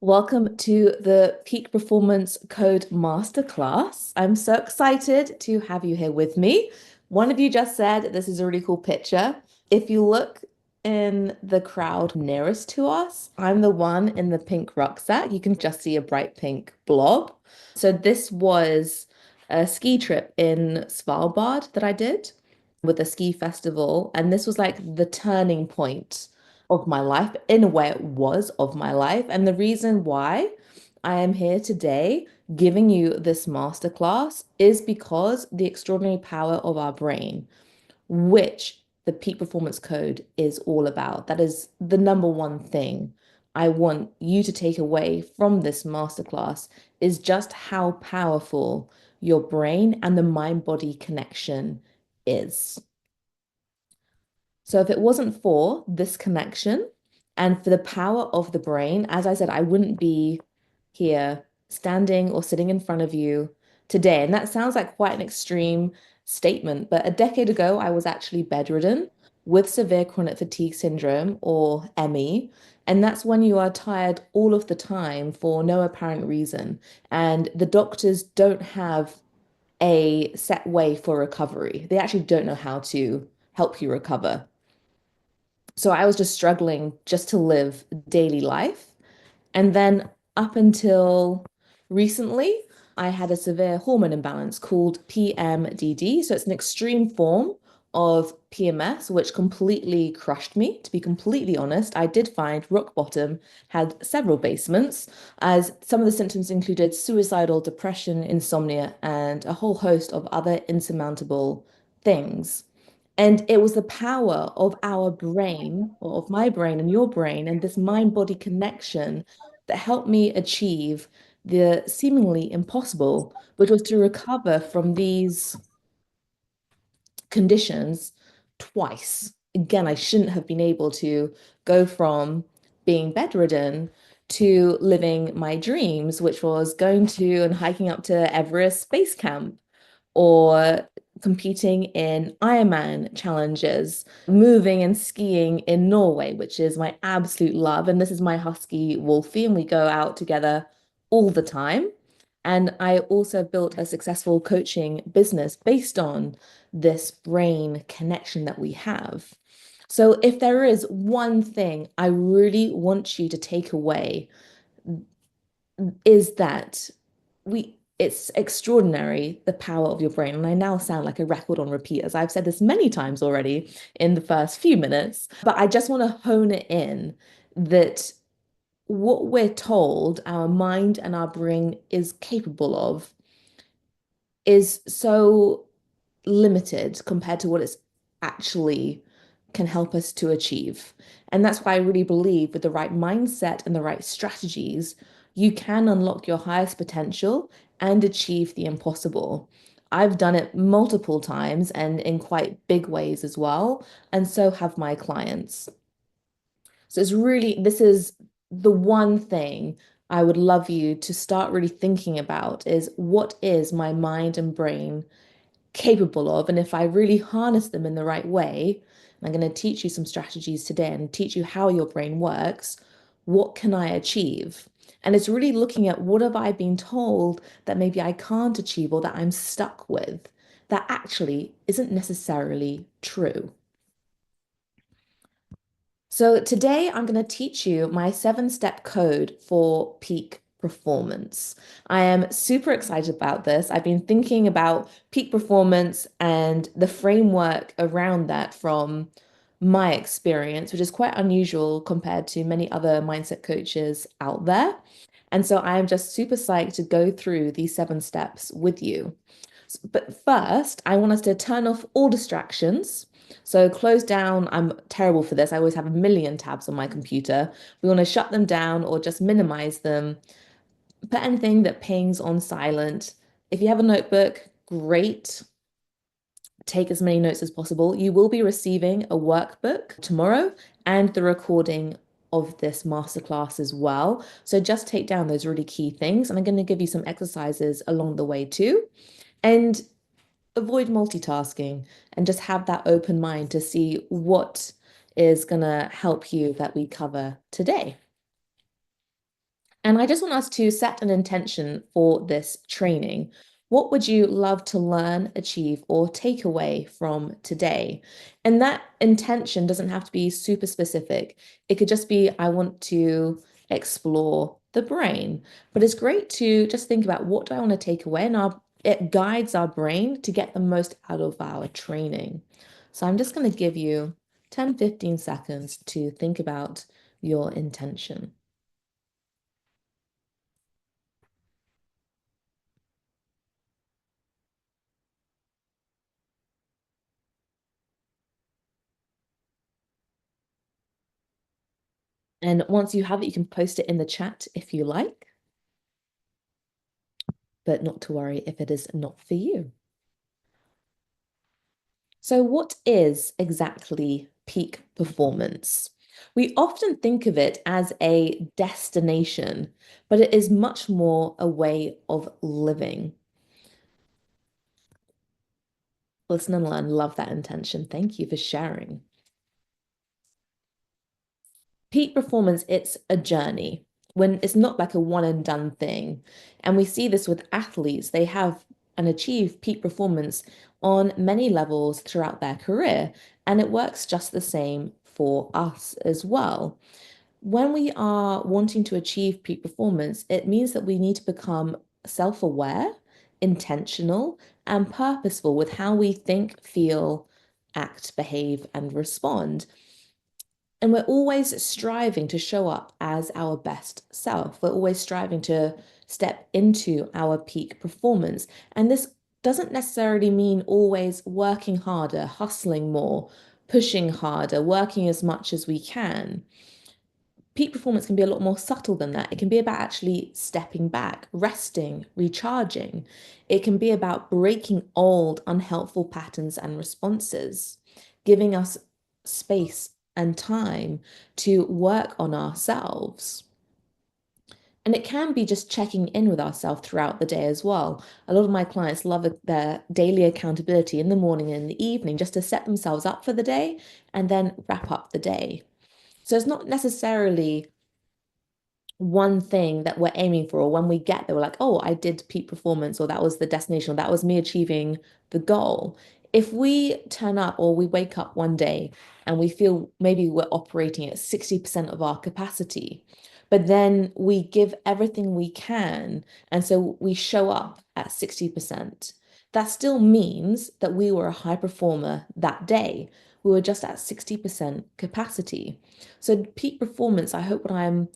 Welcome to the Peak Performance Code Masterclass. I'm so excited to have you here with me. One of you just said this is a really cool picture. If you look in the crowd nearest to us, I'm the one in the pink rucksack. You can just see a bright pink blob. So this was a ski trip in Svalbard that I did with a ski festival, and this was like the turning point of my life. In a way, it was of my life. And the reason why I am here today giving you this masterclass is because the extraordinary power of our brain, which the Peak Performance Code is all about. That is the number one thing I want you to take away from this masterclass is just how powerful your brain and the mind-body connection is. So if it wasn't for this connection and for the power of the brain, as I said, I wouldn't be here standing or sitting in front of you today. And that sounds like quite an extreme statement, but a decade ago, I was actually bedridden with severe chronic fatigue syndrome or ME. And that's when you are tired all of the time for no apparent reason. And the doctors don't have a set way for recovery. They actually don't know how to help you recover. So I was just struggling just to live daily life. And then up until recently, I had a severe hormone imbalance called PMDD. So it's an extreme form of PMS, which completely crushed me. To be completely honest, I did find rock bottom, had several basements, as some of the symptoms included suicidal depression, insomnia, and a whole host of other insurmountable things. And it was the power of our brain, or of my brain and your brain, and this mind-body connection that helped me achieve the seemingly impossible, which was to recover from these conditions twice. Again, I shouldn't have been able to go from being bedridden to living my dreams, which was going to and hiking up to Everest Base Camp or competing in Ironman challenges, moving and skiing in Norway, which is my absolute love. And this is my husky Wolfie, and we go out together all the time. And I also built a successful coaching business based on this brain connection that we have. So, if there is one thing I really want you to take away, is that it's extraordinary the power of your brain. And I now sound like a record on repeat, as I've said this many times already in the first few minutes, but I just want to hone it in that what we're told our mind and our brain is capable of is so limited compared to what it's actually can help us to achieve. And that's why I really believe with the right mindset and the right strategies, you can unlock your highest potential and achieve the impossible. I've done it multiple times and in quite big ways as well, and so have my clients. So this is the one thing I would love you to start really thinking about is what is my mind and brain capable of. And if I really harness them in the right way, I'm going to teach you some strategies today and teach you how your brain works. What can I achieve? And it's really looking at what have I been told that maybe I can't achieve or that I'm stuck with that actually isn't necessarily true. So today I'm going to teach you my 7-step code for peak performance. I am super excited about this. I've been thinking about peak performance and the framework around that from my experience, which is quite unusual compared to many other mindset coaches out there. And so I am just super psyched to go through these 7 steps with you. But first, I want us to turn off all distractions. So close down, I'm terrible for this. I always have a million tabs on my computer. We want to shut them down or just minimize them. Put anything that pings on silent. If you have a notebook, great. Take as many notes as possible. You will be receiving a workbook tomorrow and the recording of this masterclass as well. So just take down those really key things. And I'm going to give you some exercises along the way too. And avoid multitasking and just have that open mind to see what is going to help you that we cover today. And I just want us to set an intention for this training. What would you love to learn, achieve, or take away from today? And that intention doesn't have to be super specific. It could just be, I want to explore the brain. But it's great to just think about what do I want to take away? And it guides our brain to get the most out of our training. So I'm just going to give you 10, 15 seconds to think about your intention. And once you have it, you can post it in the chat if you like, but not to worry if it is not for you. So, what is exactly peak performance? We often think of it as a destination, but it is much more a way of living. Listen and learn. Love that intention. Thank you for sharing. Peak performance, it's a journey when it's not like a one and done thing. And we see this with athletes. They have and achieve peak performance on many levels throughout their career. And it works just the same for us as well. When we are wanting to achieve peak performance, it means that we need to become self-aware, intentional, and purposeful with how we think, feel, act, behave, and respond. And we're always striving to show up as our best self. We're always striving to step into our peak performance. And this doesn't necessarily mean always working harder, hustling more, pushing harder, working as much as we can. Peak performance can be a lot more subtle than that. It can be about actually stepping back, resting, recharging. It can be about breaking old, unhelpful patterns and responses, giving us space and time to work on ourselves. And it can be just checking in with ourselves throughout the day as well. A lot of my clients love their daily accountability in the morning and in the evening just to set themselves up for the day and then wrap up the day. So it's not necessarily one thing that we're aiming for, or when we get there, we're like, oh, I did peak performance, or that was the destination, or that was me achieving the goal. If we turn up or we wake up one day and we feel maybe we're operating at 60% of our capacity, but then we give everything we can, and so we show up at 60%, that still means that we were a high performer that day. We were just at 60% capacity. So peak performance, I hope what I'm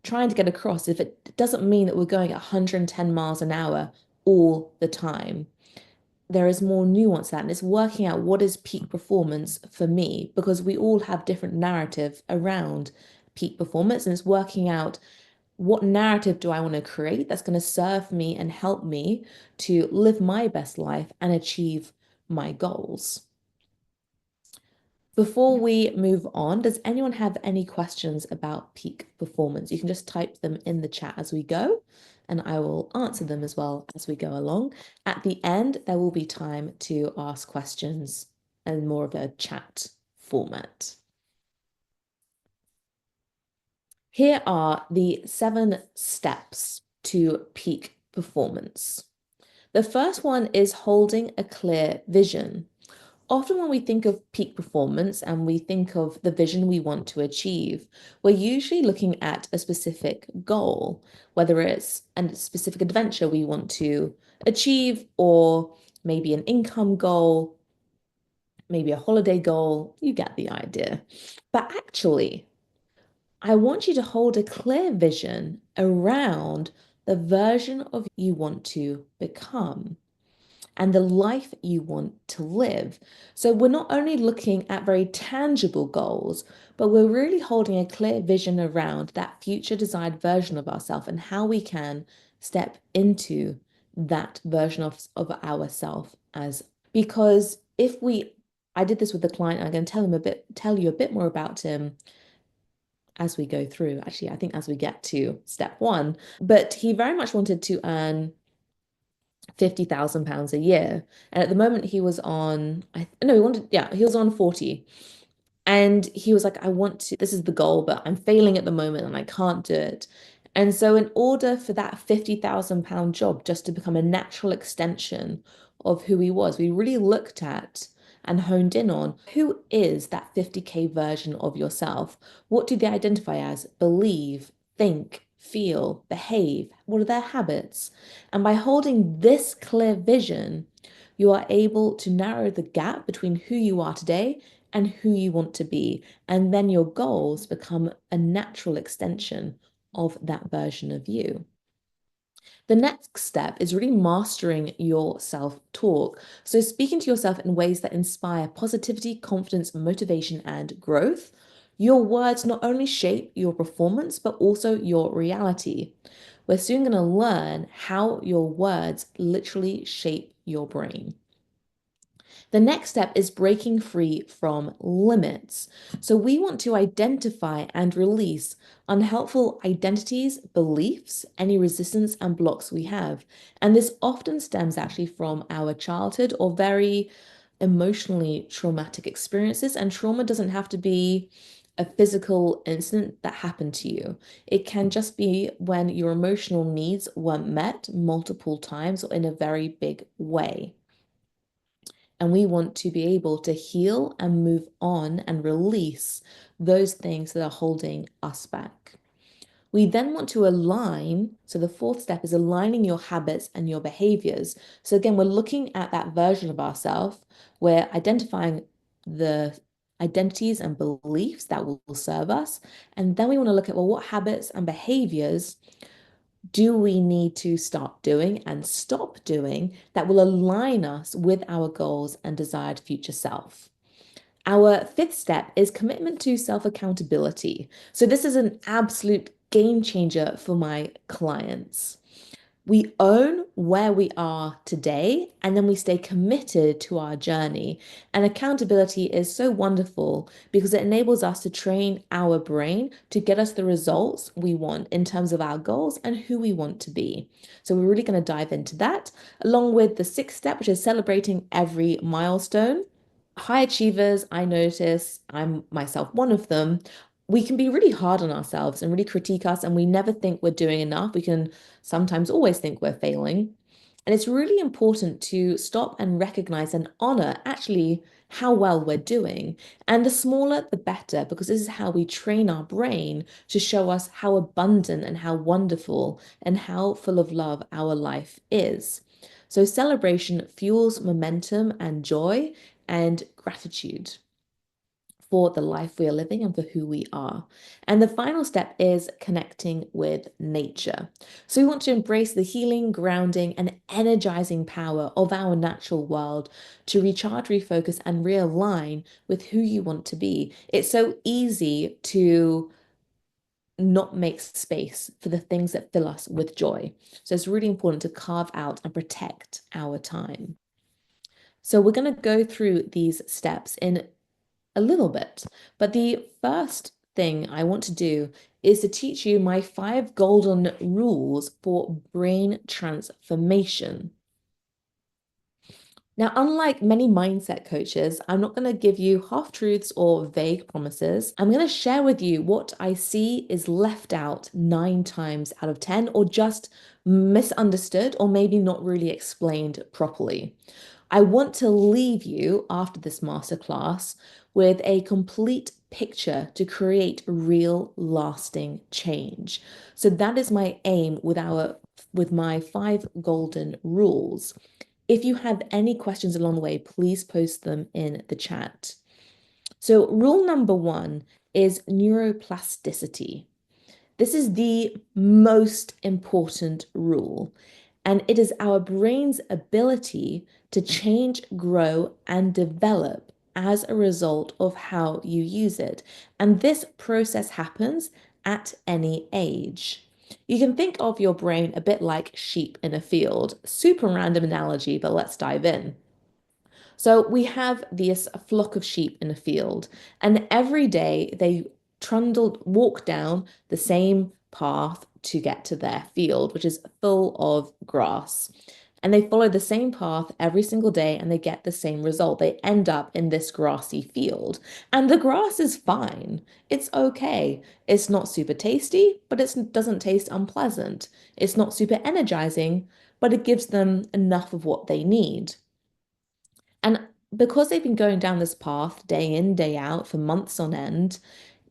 trying to get across if it doesn't mean that we're going at 110 miles an hour all the time. There is more nuance to that, and it's working out what is peak performance for me, because we all have different narrative around peak performance, and it's working out what narrative do I want to create that's going to serve me and help me to live my best life and achieve my goals. Before we move on, does anyone have any questions about peak performance? You can just type them in the chat as we go, and I will answer them as well as we go along. At the end, there will be time to ask questions and more of a chat format. Here are the 7 steps to peak performance. The first one is holding a clear vision. Often, when we think of peak performance and we think of the vision we want to achieve, we're usually looking at a specific goal, whether it's a specific adventure we want to achieve, or maybe an income goal, maybe a holiday goal. You get the idea. But actually, I want you to hold a clear vision around the version of you want to become and the life you want to live. So we're not only looking at very tangible goals, but we're really holding a clear vision around that future desired version of ourselves and how we can step into that version of ourselves as. Because if we, I did this with the client, I'm going to tell you a bit more about him as we go through. Actually, I think as we get to step 1, but he very much wanted to earn £50,000 a year. And at the moment he was on, I no, he wanted, yeah, he was on 40. And he was like, I want to, this is the goal, but I'm failing at the moment and I can't do it. And so, in order for that £50,000 job just to become a natural extension of who he was, we really looked at and honed in on who is that 50K version of yourself? What do they identify as? Believe, think, feel, behave. What are their habits? And by holding this clear vision, you are able to narrow the gap between who you are today and who you want to be. And then your goals become a natural extension of that version of you. The next step is really mastering your self talk. So, speaking to yourself in ways that inspire positivity, confidence, motivation, and growth. Your words not only shape your performance, but also your reality. We're soon going to learn how your words literally shape your brain. The next step is breaking free from limits. So we want to identify and release unhelpful identities, beliefs, any resistance and blocks we have. And this often stems actually from our childhood or very emotionally traumatic experiences. And trauma doesn't have to be a physical incident that happened to you. It can just be when your emotional needs weren't met multiple times or in a very big way. And we want to be able to heal and move on and release those things that are holding us back. We then want to align. So, the fourth step is aligning your habits and your behaviors. So, again, we're looking at that version of ourselves. We're identifying the identities and beliefs that will serve us. And then we want to look at, well, what habits and behaviors do we need to start doing and stop doing that will align us with our goals and desired future self? Our fifth step is commitment to self accountability. So, this is an absolute game changer for my clients. We own where we are today and then we stay committed to our journey. And accountability is so wonderful because it enables us to train our brain to get us the results we want in terms of our goals and who we want to be. So, we're really going to dive into that, along with the sixth step, which is celebrating every milestone. High achievers, I notice, I'm myself one of them, we can be really hard on ourselves and really critique us, and we never think we're doing enough. We can sometimes always think we're failing. And it's really important to stop and recognize and honor actually how well we're doing. And the smaller, the better, because this is how we train our brain to show us how abundant and how wonderful and how full of love our life is. So, celebration fuels momentum and joy and gratitude for the life we are living and for who we are. And the final step is connecting with nature. So we want to embrace the healing, grounding, and energizing power of our natural world to recharge, refocus, and realign with who you want to be. It's so easy to not make space for the things that fill us with joy. So it's really important to carve out and protect our time. So we're going to go through these steps in a little bit. But the first thing I want to do is to teach you my 5 golden rules for brain transformation. Now, unlike many mindset coaches, I'm not going to give you half truths or vague promises. I'm going to share with you what I see is left out 9 times out of 10, or just misunderstood, or maybe not really explained properly. I want to leave you after this masterclass with a complete picture to create real lasting change. So that is my aim with my 5 golden rules. If you have any questions along the way, please post them in the chat. So, rule number 1 is neuroplasticity. This is the most important rule, and it is our brain's ability to change, grow, and develop as a result of how you use it. And this process happens at any age. You can think of your brain a bit like sheep in a field. Super random analogy, but let's dive in. So we have this flock of sheep in a field, and every day they walk down the same path to get to their field, which is full of grass. And they follow the same path every single day and they get the same result. They end up in this grassy field. And the grass is fine. It's okay. It's not super tasty, but it doesn't taste unpleasant. It's not super energizing, but it gives them enough of what they need. And because they've been going down this path day in, day out for months on end,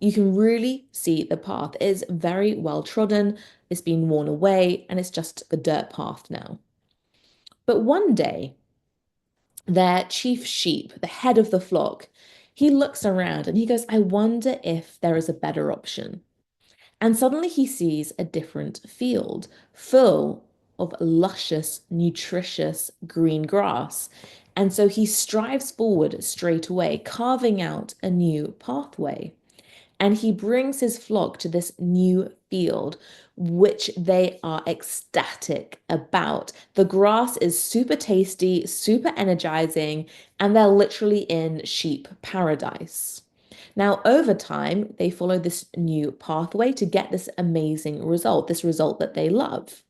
you can really see the path is very well trodden, it's been worn away, and it's just a dirt path now. But one day, their chief sheep, the head of the flock, he looks around and he goes, I wonder if there is a better option. And suddenly he sees a different field full of luscious, nutritious green grass. And so he strives forward straight away, carving out a new pathway. And he brings his flock to this new field, which they are ecstatic about. The grass is super tasty, super energizing, and they're literally in sheep paradise. Now, over time, they follow this new pathway to get this amazing result, this result that they love.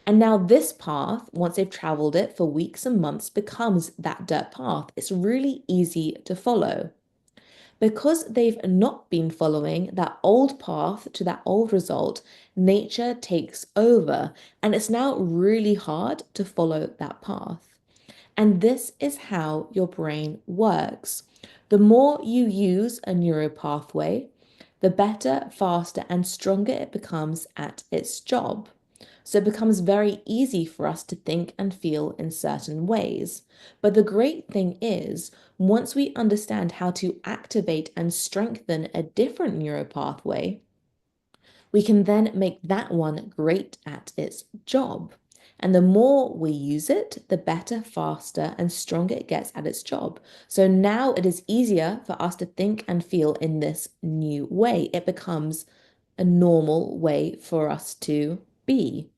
And now, this path, once they've traveled it for weeks and months, becomes that dirt path. It's really easy to follow. Because they've not been following that old path to that old result, nature takes over, and it's now really hard to follow that path. And this is how your brain works. The more you use a neural pathway, the better, faster, and stronger it becomes at its job. So it becomes very easy for us to think and feel in certain ways. But the great thing is, once we understand how to activate and strengthen a different neural pathway, we can then make that one great at its job. And the more we use it, the better, faster, and stronger it gets at its job. So now it is easier for us to think and feel in this new way. It becomes a normal way for us to be.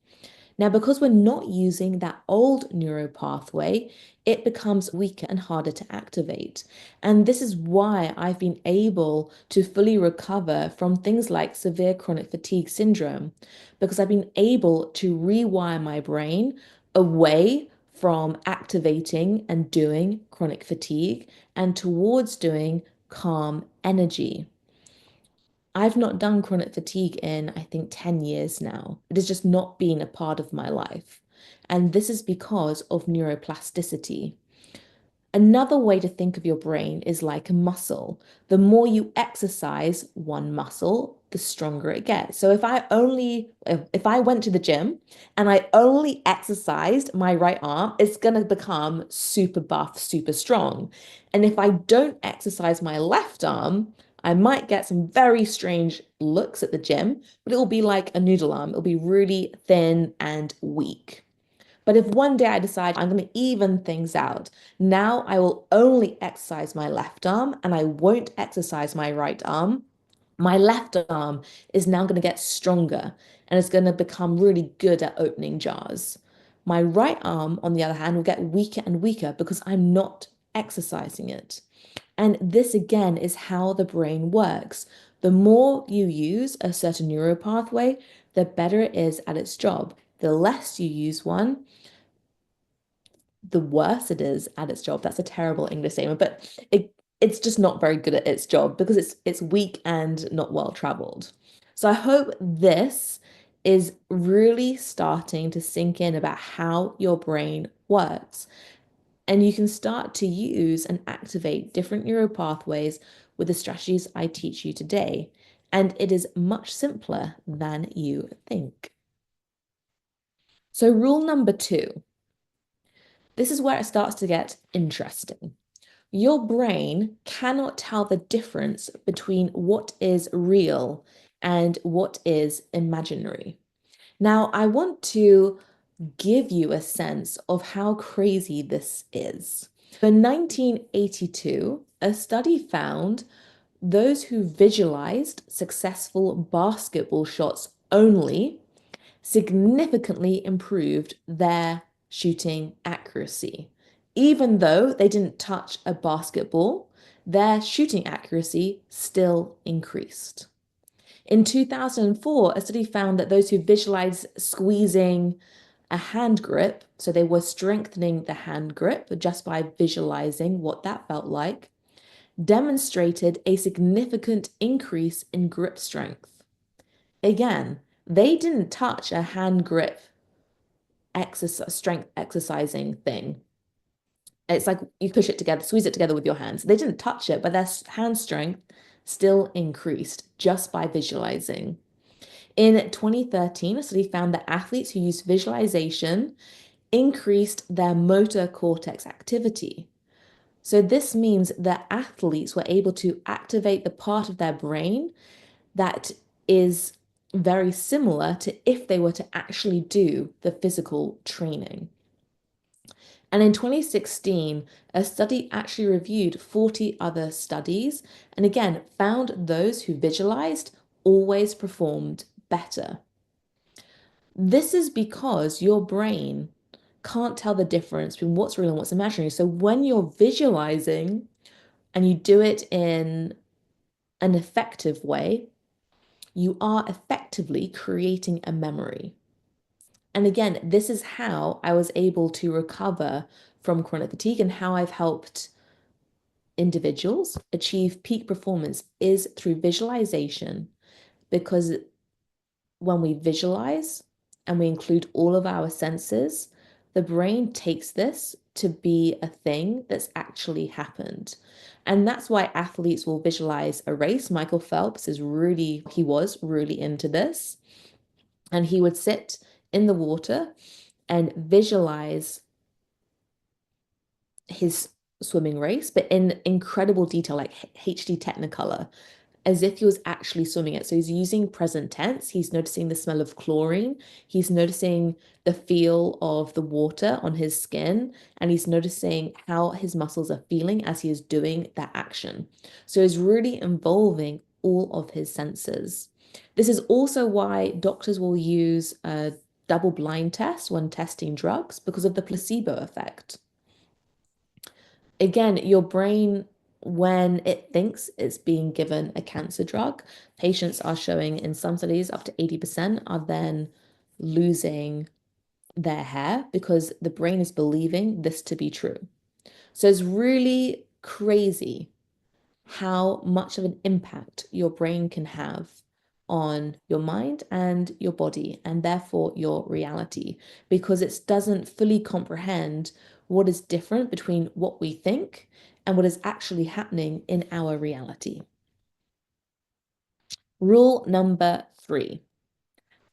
Now, because we're not using that old neuro pathway, it becomes weaker and harder to activate. And this is why I've been able to fully recover from things like severe chronic fatigue syndrome, because I've been able to rewire my brain away from activating and doing chronic fatigue and towards doing calm energy. I've not done chronic fatigue in, I think, 10 years now. It has just not been a part of my life. And this is because of neuroplasticity. Another way to think of your brain is like a muscle. The more you exercise one muscle, the stronger it gets. So if I went to the gym and I only exercised my right arm, it's going to become super buff, super strong. And if I don't exercise my left arm, I might get some very strange looks at the gym, but it will be like a noodle arm. It'll be really thin and weak. But if one day I decide I'm going to even things out, now I will only exercise my left arm and I won't exercise my right arm. My left arm is now going to get stronger and it's going to become really good at opening jars. My right arm, on the other hand, will get weaker and weaker because I'm not exercising it. And this again is how the brain works. The more you use a certain neural pathway, the better it is at its job. The less you use one, the worse it is at its job. That's a terrible English statement, but it's just not very good at its job because it's weak and not well traveled. So I hope this is really starting to sink in about how your brain works. And you can start to use and activate different neural pathways with the strategies I teach you today. And it is much simpler than you think. So, rule number two, this is where it starts to get interesting. Your brain cannot tell the difference between what is real and what is imaginary. Now, I want to give you a sense of how crazy this is. In 1982, a study found those who visualized successful basketball shots only significantly improved their shooting accuracy. Even though they didn't touch a basketball, their shooting accuracy still increased. In 2004, a study found that those who visualized squeezing a hand grip. So they were strengthening the hand grip just by visualizing what that felt like, demonstrated a significant increase in grip strength. Again, they didn't touch a hand grip exercise, strength exercising thing. It's like you push it together, squeeze it together with your hands. They didn't touch it, but their hand strength still increased just by visualizing. In 2013, a study found that athletes who used visualization increased their motor cortex activity. So this means that athletes were able to activate the part of their brain that is very similar to if they were to actually do the physical training. And in 2016, a study actually reviewed 40 other studies and again found those who visualized always performed better. This is because your brain can't tell the difference between what's real and what's imaginary. So when you're visualizing and you do it in an effective way, you are effectively creating a memory. And again, this is how I was able to recover from chronic fatigue and how I've helped individuals achieve peak performance is through visualization, because when we visualize and we include all of our senses, the brain takes this to be a thing that's actually happened. And that's why athletes will visualize a race. Michael Phelps he was really into this. And he would sit in the water and visualize his swimming race, but in incredible detail, like HD Technicolor, as if he was actually swimming it. So he's using present tense. He's noticing the smell of chlorine. He's noticing the feel of the water on his skin. And he's noticing how his muscles are feeling as he is doing that action. So he's really involving all of his senses. This is also why doctors will use a double blind test when testing drugs because of the placebo effect. Again, your brain, when it thinks it's being given a cancer drug, patients are showing in some studies up to 80% are then losing their hair because the brain is believing this to be true. So it's really crazy how much of an impact your brain can have on your mind and your body, and therefore your reality, because it doesn't fully comprehend what is different between what we think and what is actually happening in our reality. Rule number 3.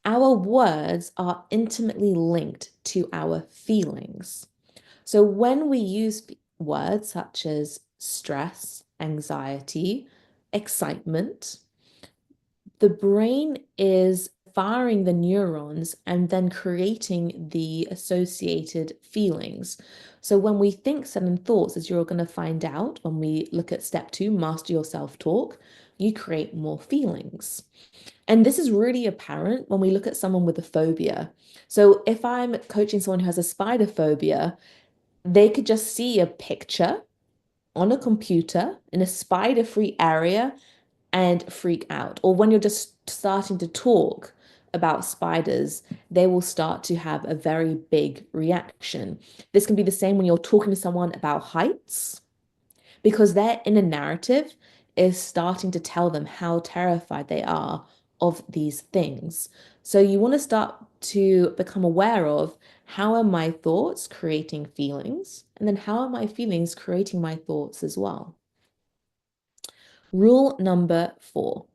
Our words are intimately linked to our feelings. So when we use words such as stress, anxiety, excitement, the brain is firing the neurons and then creating the associated feelings. So when we think certain thoughts, as you're going to find out when we look at step 2, master your self-talk, you create more feelings. And this is really apparent when we look at someone with a phobia. So if I'm coaching someone who has a spider phobia, they could just see a picture on a computer in a spider-free area and freak out. Or when you're just starting to talk about spiders, they will start to have a very big reaction. This can be the same when you're talking to someone about heights, because their inner narrative is starting to tell them how terrified they are of these things. So you want to start to become aware of, how are my thoughts creating feelings? And then how are my feelings creating my thoughts as well? Rule number 4.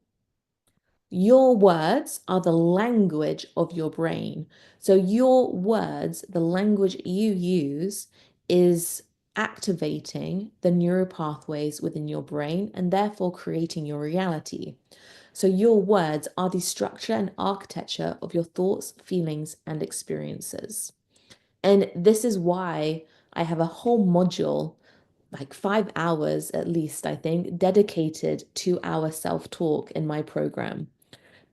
Your words are the language of your brain. So your words, the language you use, is activating the neural pathways within your brain and therefore creating your reality. So your words are the structure and architecture of your thoughts, feelings, and experiences. And this is why I have a whole module, like 5 hours at least, I think, dedicated to our self-talk in my program,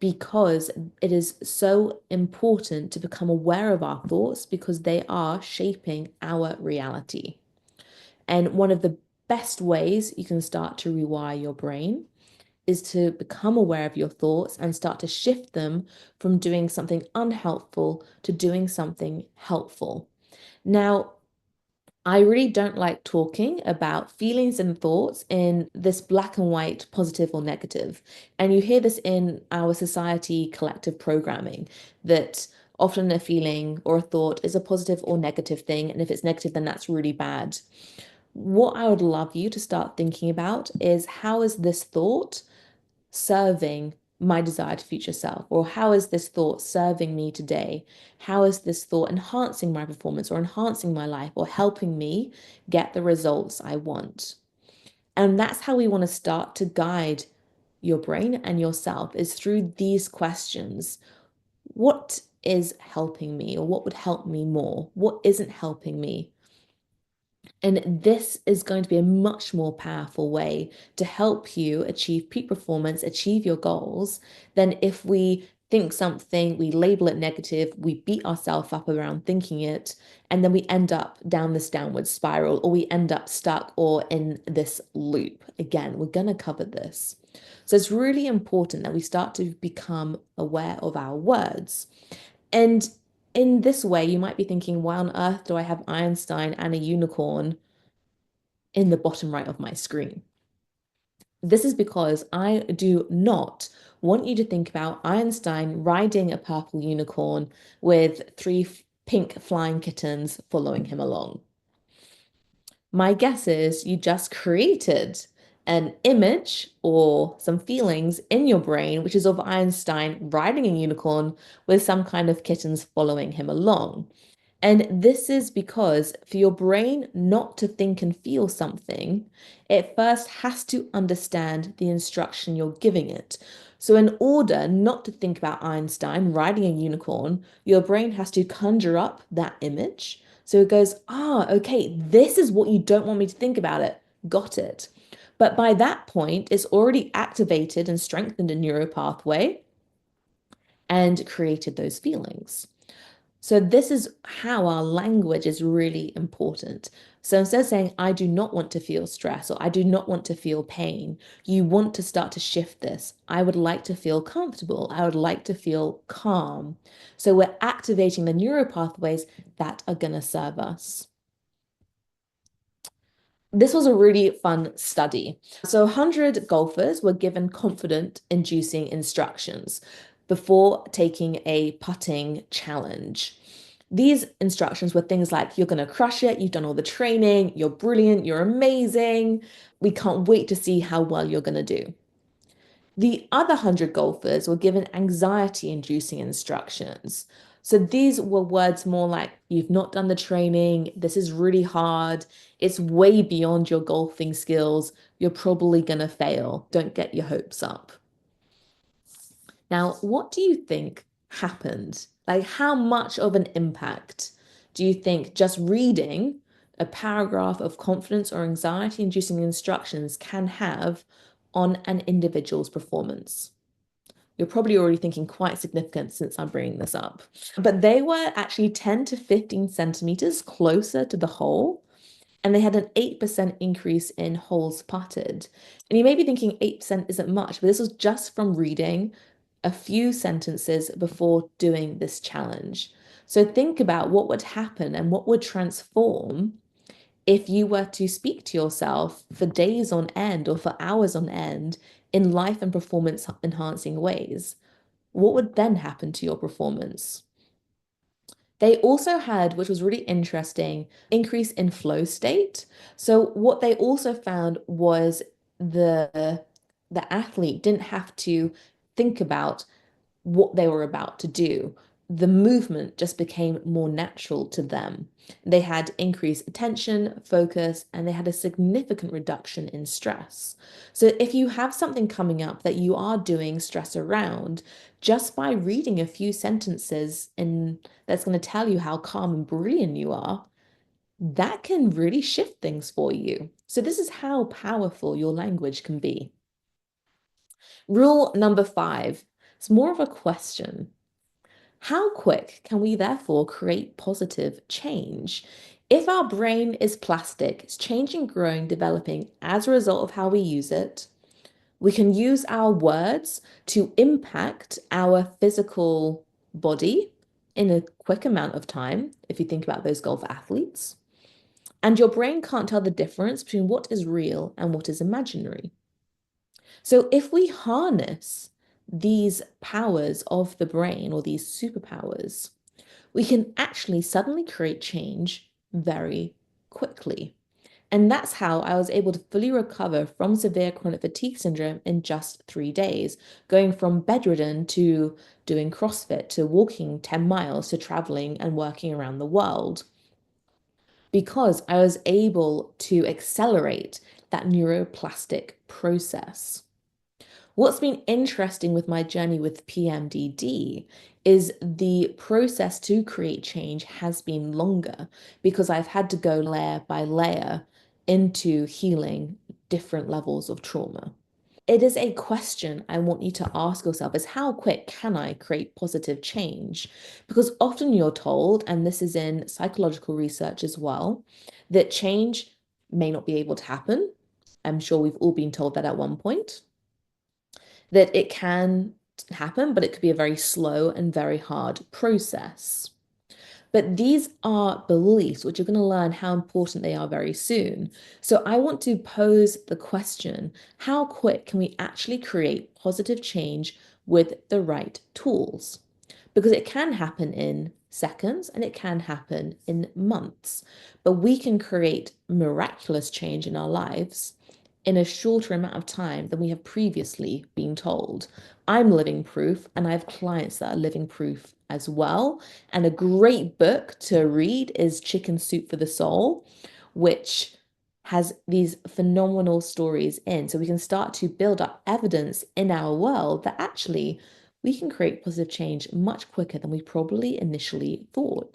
because it is so important to become aware of our thoughts because they are shaping our reality. And one of the best ways you can start to rewire your brain is to become aware of your thoughts and start to shift them from doing something unhelpful to doing something helpful. Now, I really don't like talking about feelings and thoughts in this black and white, positive or negative. And you hear this in our society collective programming that often a feeling or a thought is a positive or negative thing. And if it's negative, then that's really bad. What I would love you to start thinking about is, how is this thought serving my desired future self? Or how is this thought serving me today? How is this thought enhancing my performance or enhancing my life or helping me get the results I want? And that's how we want to start to guide your brain and yourself, is through these questions. What is helping me, or what would help me more? What isn't helping me? And this is going to be a much more powerful way to help you achieve peak performance, achieve your goals, than if we think something, we label it negative, we beat ourselves up around thinking it, and then we end up down this downward spiral, or we end up stuck or in this loop. Again, we're going to cover this. So it's really important that we start to become aware of our words. And in this way, you might be thinking, why on earth do I have Einstein and a unicorn in the bottom right of my screen? This is because I do not want you to think about Einstein riding a purple unicorn with three pink flying kittens following him along. My guess is you just created an image or some feelings in your brain, which is of Einstein riding a unicorn with some kind of kittens following him along. And this is because for your brain not to think and feel something, it first has to understand the instruction you're giving it. So, in order not to think about Einstein riding a unicorn, your brain has to conjure up that image. So it goes, okay, this is what you don't want me to think about it. Got it. But by that point, it's already activated and strengthened a neuropathway and created those feelings. So this is how our language is really important. So instead of saying, I do not want to feel stress or I do not want to feel pain, you want to start to shift this. I would like to feel comfortable. I would like to feel calm. So we're activating the neuropathways that are going to serve us. This was a really fun study. So 100 golfers were given confident-inducing instructions before taking a putting challenge. These instructions were things like, you're going to crush it, you've done all the training, you're brilliant, you're amazing, we can't wait to see how well you're going to do. The other 100 golfers were given anxiety-inducing instructions. So these were words more like, you've not done the training, this is really hard, it's way beyond your golfing skills, you're probably going to fail, don't get your hopes up. Now, what do you think happened? Like, how much of an impact do you think just reading a paragraph of confidence or anxiety-inducing instructions can have on an individual's performance? You're probably already thinking quite significant since I'm bringing this up. But they were actually 10 to 15 centimeters closer to the hole, and they had an 8% increase in holes putted. And you may be thinking 8% isn't much, but this was just from reading a few sentences before doing this challenge. So think about what would happen and what would transform if you were to speak to yourself for days on end or for hours on end in life and performance enhancing ways. What would then happen to your performance? They also had, which was really interesting, increase in flow state. So what they also found was the athlete didn't have to think about what they were about to do. The movement just became more natural to them. They had increased attention, focus, and they had a significant reduction in stress. So if you have something coming up that you are doing stress around, just by reading a few sentences and that's going to tell you how calm and brilliant you are, that can really shift things for you. So this is how powerful your language can be. Rule number 5. It's more of a question. How quick can we therefore create positive change? If our brain is plastic, it's changing, growing, developing as a result of how we use it, We can use our words to impact our physical body in a quick amount of time, if you think about those golf athletes. And your brain can't tell the difference between what is real and what is imaginary. So if we harness these powers of the brain or these superpowers, we can actually suddenly create change very quickly. And that's how I was able to fully recover from severe chronic fatigue syndrome in just 3 days, going from bedridden to doing CrossFit, to walking 10 miles, to traveling and working around the world, because I was able to accelerate that neuroplastic process. What's been interesting with my journey with PMDD is the process to create change has been longer because I've had to go layer by layer into healing different levels of trauma. It is a question I want you to ask yourself is how quick can I create positive change? Because often you're told, and this is in psychological research as well, that change may not be able to happen. I'm sure we've all been told that at one point, that it can happen, but it could be a very slow and very hard process. But these are beliefs which you're going to learn how important they are very soon. So I want to pose the question, how quick can we actually create positive change with the right tools? Because it can happen in seconds and it can happen in months, but we can create miraculous change in our lives in a shorter amount of time than we have previously been told. I'm living proof, and I have clients that are living proof as well. And a great book to read is Chicken Soup for the Soul, which has these phenomenal stories in. So we can start to build up evidence in our world that actually we can create positive change much quicker than we probably initially thought.